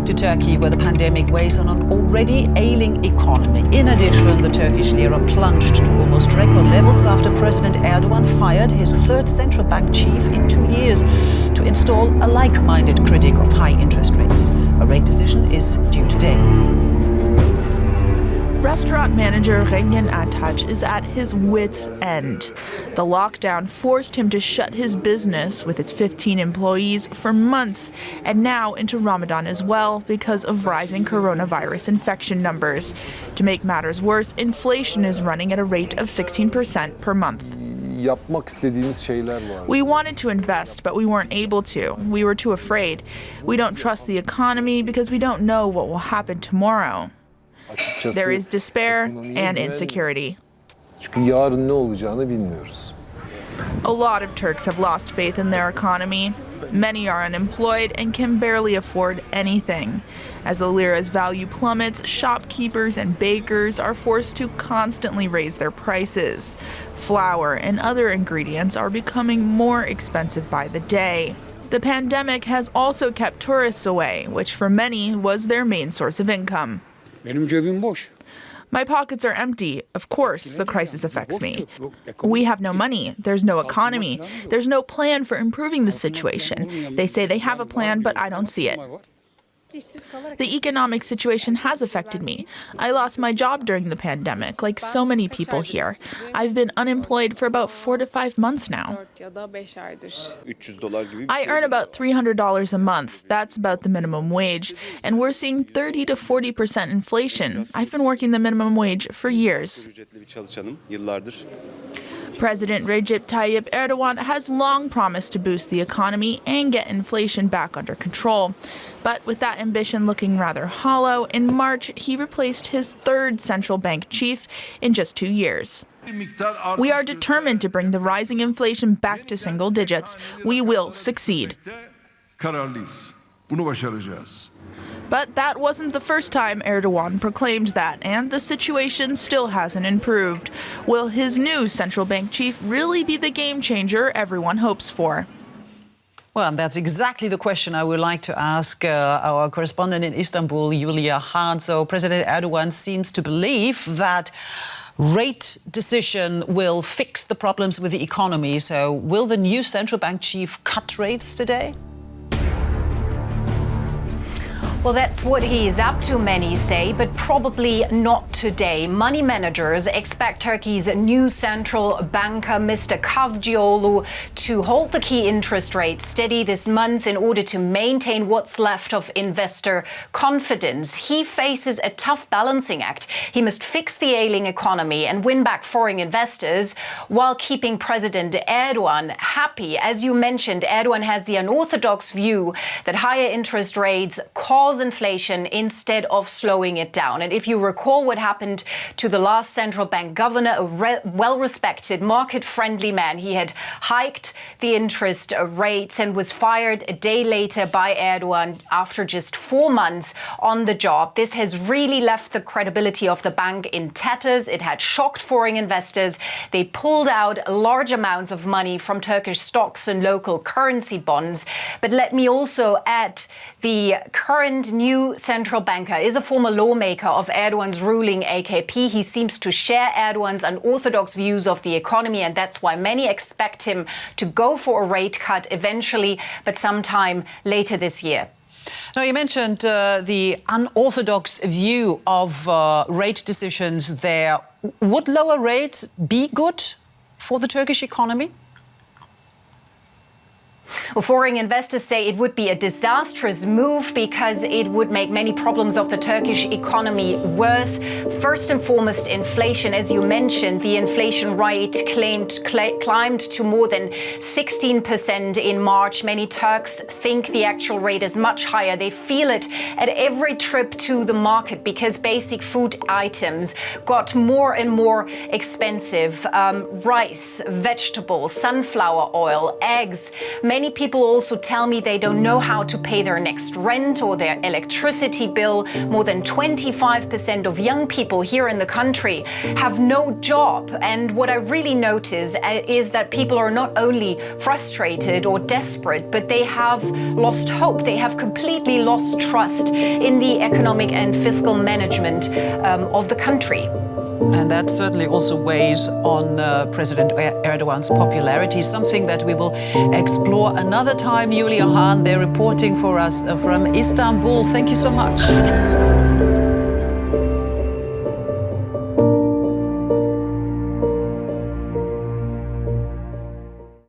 To Turkey, where the pandemic weighs on an already ailing economy. In addition, the Turkish lira plunged to almost record levels after President Erdogan fired his third central bank chief in 2 years to install a like-minded critic of high interest rates. A rate decision is due today. Restaurant manager Rengen Ataç is at his wit's end. The lockdown forced him to shut his business with its 15 employees for months, and now into Ramadan as well because of rising coronavirus infection numbers. To make matters worse, inflation is running at a rate of 16% per month. We wanted to invest, but we weren't able to. We were too afraid. We don't trust the economy because we don't know what will happen tomorrow. There is despair and insecurity. A lot of Turks have lost faith in their economy. Many are unemployed and can barely afford anything. As the lira's value plummets, shopkeepers and bakers are forced to constantly raise their prices. Flour and other ingredients are becoming more expensive by the day. The pandemic has also kept tourists away, which for many was their main source of income. My pockets are empty. Of course, the crisis affects me. We have no money. There's no economy. There's no plan for improving the situation. They say they have a plan, but I don't see it. The economic situation has affected me. I lost my job during the pandemic, like so many people here. I've been unemployed for about 4 to 5 months now. I earn about $300 a month. That's about the minimum wage. And we're seeing 30 to 40% inflation. I've been working the minimum wage for years. President Recep Tayyip Erdogan has long promised to boost the economy and get inflation back under control. But with that ambition looking rather hollow, in March he replaced his third central bank chief in just 2 years. We are determined to bring the rising inflation back to single digits. We will succeed. But that wasn't the first time Erdogan proclaimed that, and the situation still hasn't improved. Will his new central bank chief really be the game changer everyone hopes for? Well, that's exactly the question I would like to ask our correspondent in Istanbul, Julia Hart. So President Erdogan seems to believe that rate decision will fix the problems with the economy. So will the new central bank chief cut rates today? Well, that's what he is up to, many say, but probably not today. Money managers expect Turkey's new central banker, Mr. Kavcıoğlu, to hold the key interest rate steady this month in order to maintain what's left of investor confidence. He faces a tough balancing act. He must fix the ailing economy and win back foreign investors while keeping President Erdogan happy. As you mentioned, Erdogan has the unorthodox view that higher interest rates cause inflation instead of slowing it down. And if you recall what happened to the last central bank governor, a well-respected, market-friendly man, he had hiked the interest rates and was fired a day later by Erdogan after just 4 months on the job. This has really left the credibility of the bank in tatters. It had shocked foreign investors. They pulled out large amounts of money from Turkish stocks and local currency bonds. But let me also add, the current new central banker is a former lawmaker of Erdogan's ruling AKP. He seems to share Erdogan's unorthodox views of the economy, and that's why many expect him to go for a rate cut eventually, but sometime later this year. Now, you mentioned the unorthodox view of rate decisions there. Would lower rates be good for the Turkish economy? Well, foreign investors say it would be a disastrous move because it would make many problems of the Turkish economy worse. First and foremost, inflation. As you mentioned, the inflation rate climbed to more than 16% in March. Many Turks think the actual rate is much higher. They feel it at every trip to the market because basic food items got more and more expensive. Rice, vegetables, sunflower oil, eggs. Many people also tell me they don't know how to pay their next rent or their electricity bill. More than 25% of young people here in the country have no job. And what I really notice is that people are not only frustrated or desperate, but they have lost hope. They have completely lost trust in the economic and fiscal management of the country. And that certainly also weighs on President Erdogan's popularity, something that we will explore another time. Julia Hahn, they're reporting for us from Istanbul. Thank you so much.